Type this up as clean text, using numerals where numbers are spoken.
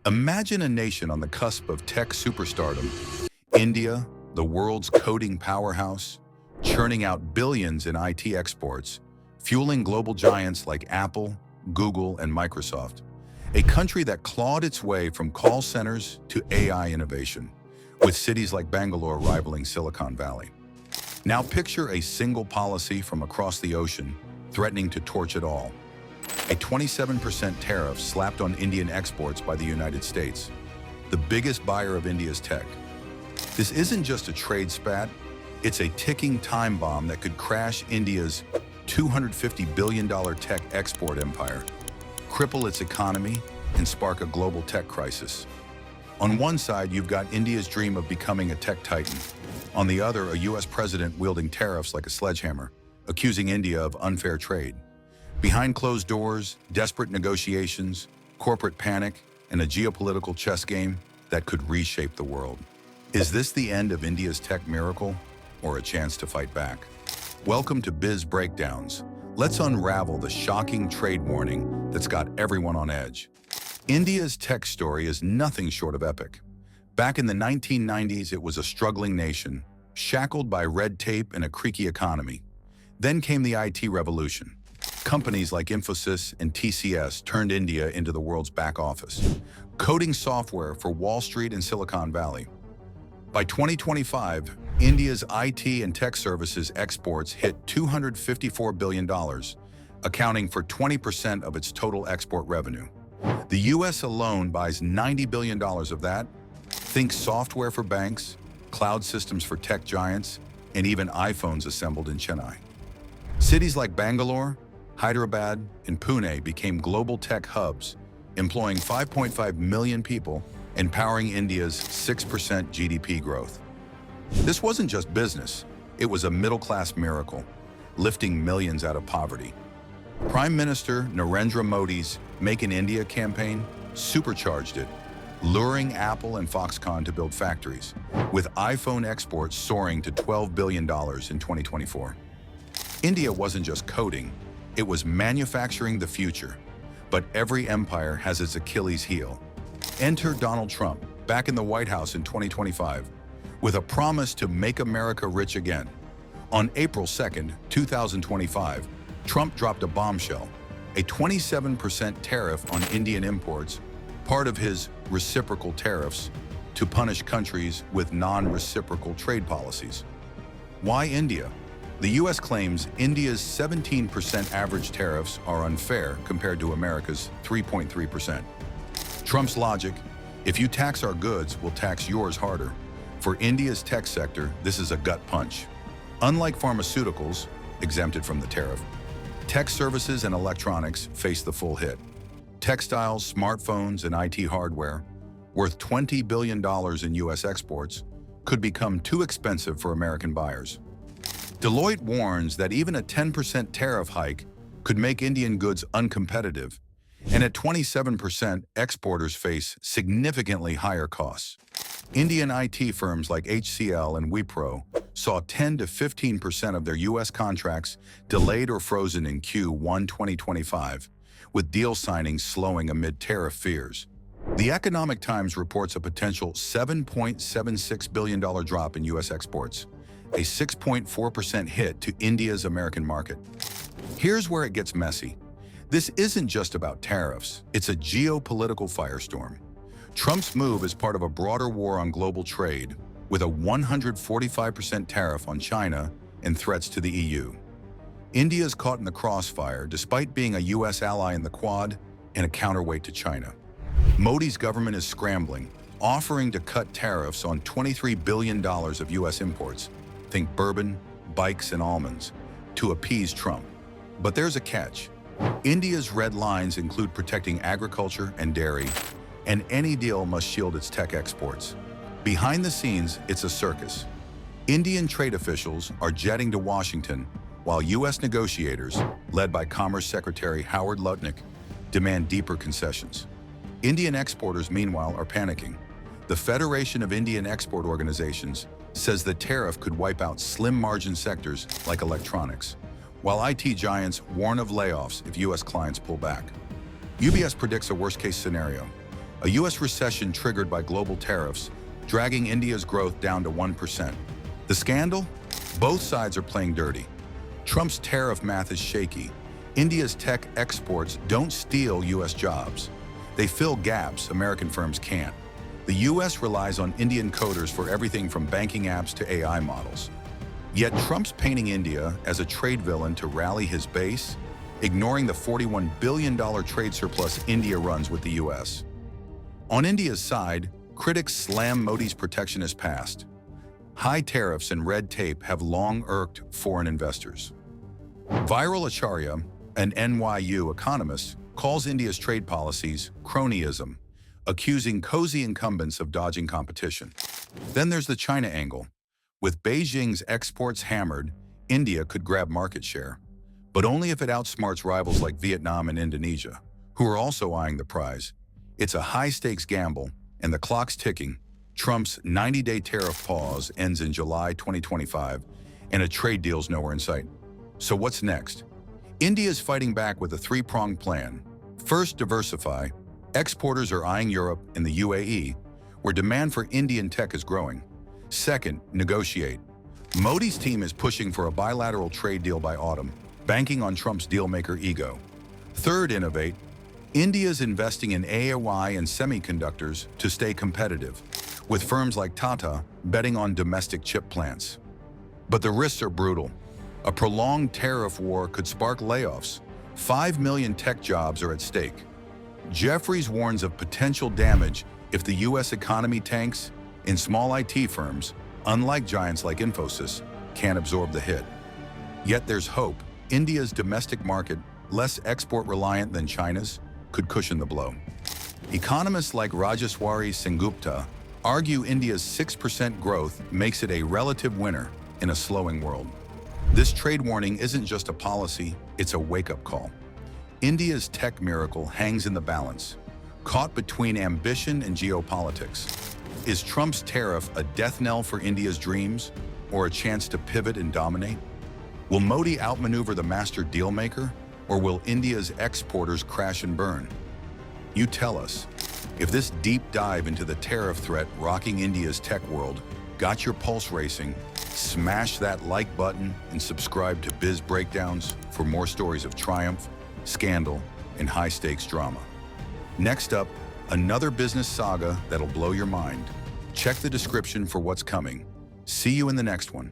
Imagine a nation on the cusp of tech superstardom. India, the world's coding powerhouse, churning out billions in IT exports, fueling global giants like Apple, Google, and Microsoft. A country that clawed its way from call centers to AI innovation, with cities like Bangalore rivaling Silicon Valley. Now picture a single policy from across the ocean threatening to torch it all. A 27% tariff slapped on Indian exports by the United States, the biggest buyer of India's tech. This isn't just a trade spat, it's a ticking time bomb that could crash India's $250 billion tech export empire, cripple its economy, and spark a global tech crisis. On one side, you've got India's dream of becoming a tech titan. On the other, a U.S. president wielding tariffs like a sledgehammer, accusing India of unfair trade. Behind closed doors, desperate negotiations, corporate panic, and a geopolitical chess game that could reshape the world. Is this the end of India's tech miracle, or a chance to fight back? Welcome to Biz Breakdowns. Let's unravel the shocking trade warning that's got everyone on edge. India's tech story is nothing short of epic. Back in the 1990s, it was a struggling nation, shackled by red tape and a creaky economy. Then came the IT revolution. Companies like Infosys and TCS turned India into the world's back office, coding software for Wall Street and Silicon Valley. By 2025, India's IT and tech services exports hit $254 billion, accounting for 20% of its total export revenue. The U.S. alone buys $90 billion of that. Think software for banks, cloud systems for tech giants, and even iPhones assembled in Chennai. Cities like Bangalore, Hyderabad, and Pune became global tech hubs, employing 5.5 million people and powering India's 6% GDP growth. This wasn't just business, it was a middle-class miracle, lifting millions out of poverty. Prime Minister Narendra Modi's Make in India campaign supercharged it, luring Apple and Foxconn to build factories, with iPhone exports soaring to $12 billion in 2024. India wasn't just coding, it was manufacturing the future. But every empire has its Achilles heel. Enter Donald Trump, back in the White House in 2025, with a promise to make America rich again. On April 2nd, 2025, Trump dropped a bombshell, a 27% tariff on Indian imports, part of his reciprocal tariffs to punish countries with non-reciprocal trade policies. Why India? The U.S. claims India's 17% average tariffs are unfair compared to America's 3.3%. Trump's logic, if you tax our goods, we'll tax yours harder. For India's tech sector, this is a gut punch. Unlike pharmaceuticals, exempted from the tariff, tech services and electronics face the full hit. Textiles, smartphones, and IT hardware, worth $20 billion in U.S. exports, could become too expensive for American buyers. Deloitte warns that even a 10% tariff hike could make Indian goods uncompetitive, and at 27%, exporters face significantly higher costs. Indian IT firms like HCL and Wipro saw 10 to 15% of their U.S. contracts delayed or frozen in Q1 2025, with deal signings slowing amid tariff fears. The Economic Times reports a potential $7.76 billion drop in U.S. exports, a 6.4% hit to India's American market. Here's where it gets messy. This isn't just about tariffs, it's a geopolitical firestorm. Trump's move is part of a broader war on global trade, with a 145% tariff on China and threats to the EU. India is caught in the crossfire despite being a U.S. ally in the Quad and a counterweight to China. Modi's government is scrambling, offering to cut tariffs on $23 billion of U.S. imports, think bourbon, bikes, and almonds, to appease Trump. But there's a catch. India's red lines include protecting agriculture and dairy, and any deal must shield its tech exports. Behind the scenes, it's a circus. Indian trade officials are jetting to Washington, while U.S. negotiators, led by Commerce Secretary Howard Lutnick, demand deeper concessions. Indian exporters, meanwhile, are panicking. The Federation of Indian Export Organizations says the tariff could wipe out slim-margin sectors like electronics, while IT giants warn of layoffs if U.S. clients pull back. UBS predicts a worst-case scenario. A U.S. recession triggered by global tariffs, dragging India's growth down to 1%. The scandal? Both sides are playing dirty. Trump's tariff math is shaky. India's tech exports don't steal U.S. jobs. They fill gaps American firms can't. The U.S. relies on Indian coders for everything from banking apps to AI models. Yet Trump's painting India as a trade villain to rally his base, ignoring the $41 billion trade surplus India runs with the U.S. On India's side, critics slam Modi's protectionist past. High tariffs and red tape have long irked foreign investors. Viral Acharya, an NYU economist, calls India's trade policies cronyism, accusing cozy incumbents of dodging competition. Then there's the China angle. With Beijing's exports hammered, India could grab market share, but only if it outsmarts rivals like Vietnam and Indonesia, who are also eyeing the prize. It's a high-stakes gamble, and the clock's ticking. Trump's 90-day tariff pause ends in July 2025, and a trade deal's nowhere in sight. So what's next? India's fighting back with a three-pronged plan. First, diversify. Exporters are eyeing Europe and the UAE, where demand for Indian tech is growing. Second, negotiate. Modi's team is pushing for a bilateral trade deal by autumn, banking on Trump's dealmaker ego. Third, innovate. India's investing in AI and semiconductors to stay competitive, with firms like Tata betting on domestic chip plants. But the risks are brutal. A prolonged tariff war could spark layoffs. 5 million tech jobs are at stake. Jeffries warns of potential damage if the U.S. economy tanks, and small IT firms, unlike giants like Infosys, can't absorb the hit. Yet there's hope. India's domestic market, less export-reliant than China's, could cushion the blow. Economists like Rajeshwari Sengupta argue India's 6% growth makes it a relative winner in a slowing world. This trade warning isn't just a policy, it's a wake-up call. India's tech miracle hangs in the balance, caught between ambition and geopolitics. Is Trump's tariff a death knell for India's dreams, or a chance to pivot and dominate? Will Modi outmaneuver the master dealmaker, or will India's exporters crash and burn? You tell us. If this deep dive into the tariff threat rocking India's tech world got your pulse racing, smash that like button and subscribe to Biz Breakdowns for more stories of triumph, scandal, and high-stakes drama. Next up, another business saga that'll blow your mind. Check the description for what's coming. See you in the next one.